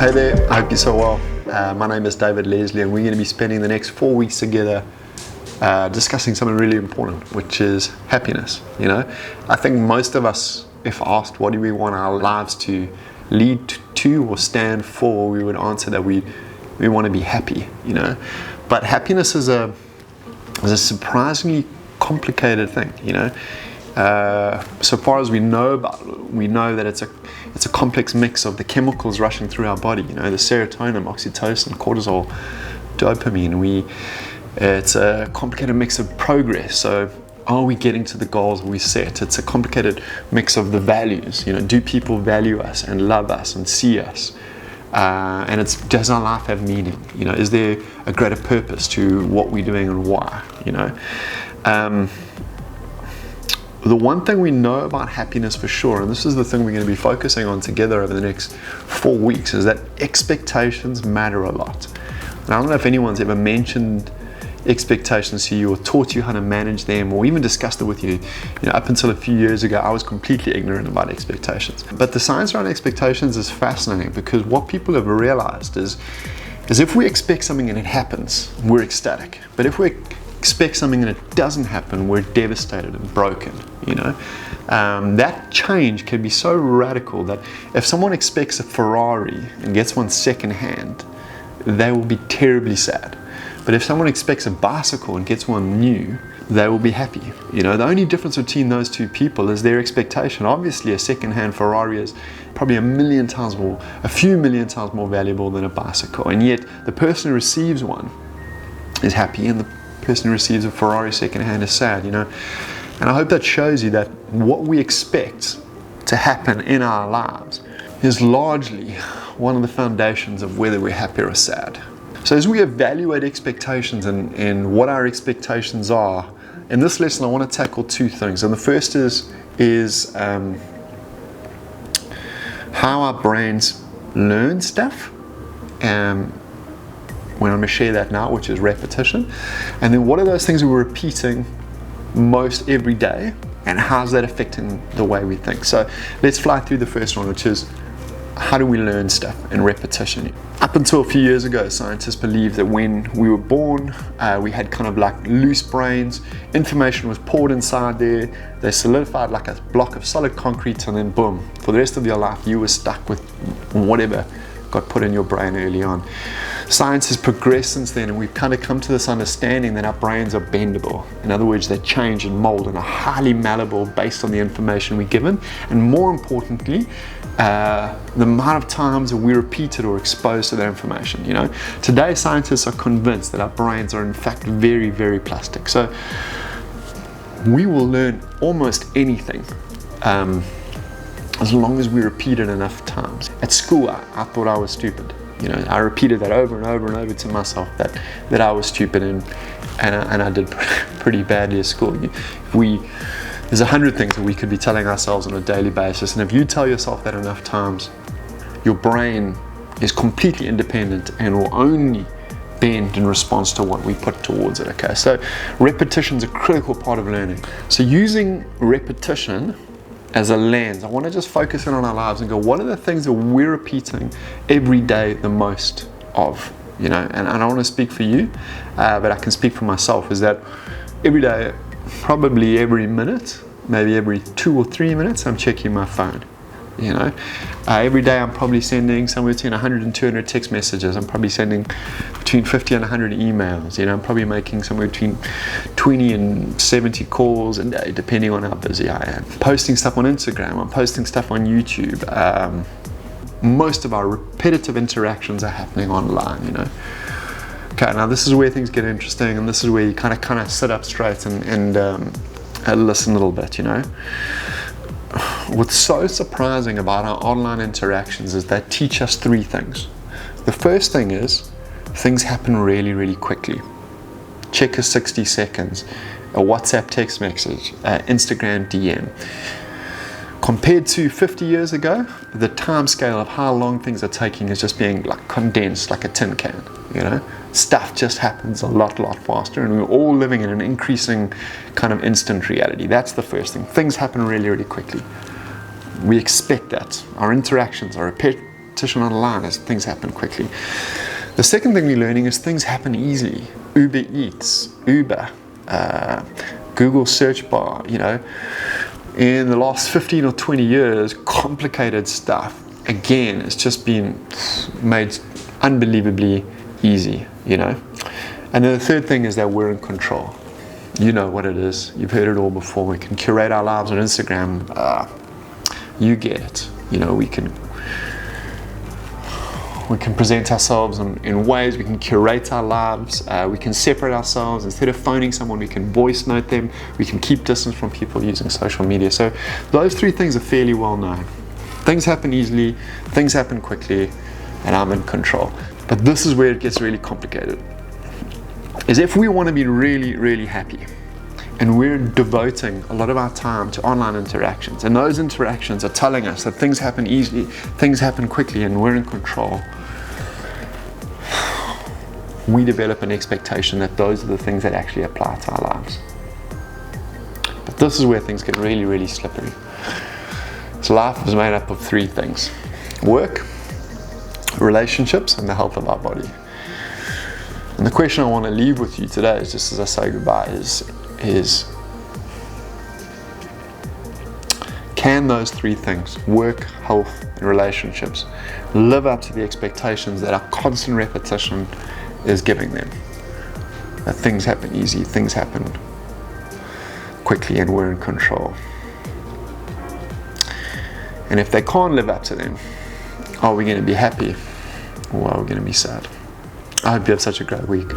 Hey there, I hope you're so well. My name is David Leslie and we're going to be spending the next 4 weeks together discussing something really important, which is happiness. You know, I think most of us, if asked what do we want our lives to lead to or stand for, we would answer that we want to be happy, you know. But happiness is a surprisingly complicated thing, you know. So far as we know that it's a complex mix of the chemicals rushing through our body, you know, the serotonin, oxytocin, cortisol, dopamine. It's a complicated mix of progress. So are we getting to the goals we set? It's a complicated mix of the values, you know, do people value us and love us and see us? And does our life have meaning? You know, is there a greater purpose to what we're doing and why, you know? The one thing we know about happiness for sure, and this is the thing we're going to be focusing on together over the next 4 weeks, is that expectations matter a lot. And I don't know if anyone's ever mentioned expectations to you or taught you how to manage them or even discussed it with you. You know, up until a few years ago, I was completely ignorant about expectations. But the science around expectations is fascinating because what people have realized is if we expect something and it happens, we're ecstatic. But if we expect something and it doesn't happen, we're devastated and broken, you know. That change can be so radical that if someone expects a Ferrari and gets one second hand, they will be terribly sad. But if someone expects a bicycle and gets one new, they will be happy. You know, the only difference between those two people is their expectation. Obviously, a second-hand Ferrari is probably a few million times more valuable than a bicycle. And yet, the person who receives one is happy, and the person who receives a Ferrari second-hand is sad. You know, and I hope that shows you that what we expect to happen in our lives is largely one of the foundations of whether we're happy or sad. So as we evaluate expectations and what our expectations are, in this lesson I want to tackle two things. And the first is how our brains learn stuff. When I'm going to share that now, which is repetition. And then what are those things we're repeating most every day, and how's that affecting the way we think? So let's fly through the first one, which is how do we learn stuff in repetition? Up until a few years ago, scientists believed that when we were born, we had kind of like loose brains. Information was poured inside there. They solidified like a block of solid concrete, and then boom, for the rest of your life, you were stuck with whatever got put in your brain early on. Science has progressed since then, and we've kind of come to this understanding that our brains are bendable. In other words, they change and mold and are highly malleable based on the information we're given, and more importantly, the amount of times that we repeat it or exposed to that information. You know, today scientists are convinced that our brains are in fact very, very plastic. So we will learn almost anything as long as we repeat it enough times. At school, I thought I was stupid. You know, I repeated that over and over and over to myself that I was stupid and I did pretty badly at school. There's 100 things that we could be telling ourselves on a daily basis, and if you tell yourself that enough times, your brain is completely independent and will only bend in response to what we put towards it. Okay, so repetition is a critical part of learning. So using repetition as a lens, I want to just focus in on our lives and go, what are the things that we're repeating every day the most of? You know, and I don't want to speak for you, but I can speak for myself, is that every day, probably every minute, maybe every 2 or 3 minutes, I'm checking my phone. You know, every day I'm probably sending somewhere between 100 and 200 text messages. I'm probably sending between 50 and 100 emails. You know, I'm probably making somewhere between 20 and 70 calls a day, depending on how busy I am. Posting stuff on Instagram, I'm posting stuff on YouTube. Most of our repetitive interactions are happening online, you know. Okay, now this is where things get interesting, and this is where you kind of sit up straight and listen a little bit, you know. What's so surprising about our online interactions is they teach us 3 things. The first thing is things happen really, really quickly. Check a 60 seconds, a WhatsApp text message, Instagram DM. Compared to 50 years ago, the time scale of how long things are taking is just being like condensed like a tin can, you know. Stuff just happens a lot faster, and we're all living in an increasing kind of instant reality. That's the first thing. Things happen really, really quickly. We expect that. Our interactions are repetition online as things happen quickly. The second thing we're learning is things happen easily. Uber Eats, Uber, Google search bar, you know. In the last 15 or 20 years, complicated stuff, again, it's just been made unbelievably easy, you know. And then the third thing is that we're in control. You know what it is. You've heard it all before. We can curate our lives on Instagram. You get it. You know, we can present ourselves in ways, we can curate our lives, we can separate ourselves. Instead of phoning someone, we can voice note them, we can keep distance from people using social media. So those three things are fairly well known. Things happen easily, things happen quickly, and I'm in control. But this is where it gets really complicated. Is if we want to be really, really happy, and we're devoting a lot of our time to online interactions, and those interactions are telling us that things happen easily, things happen quickly, and we're in control, we develop an expectation that those are the things that actually apply to our lives. But this is where things get really, really slippery. So life is made up of three things: work, relationships, and the health of our body. And the question I want to leave with you today, is just as I say goodbye, is can those three things, work, health, and relationships, live up to the expectations that our constant repetition is giving them? That things happen easy, things happen quickly, and we're in control. And if they can't live up to them, are we going to be happy, or are we going to be sad? I hope you have such a great week.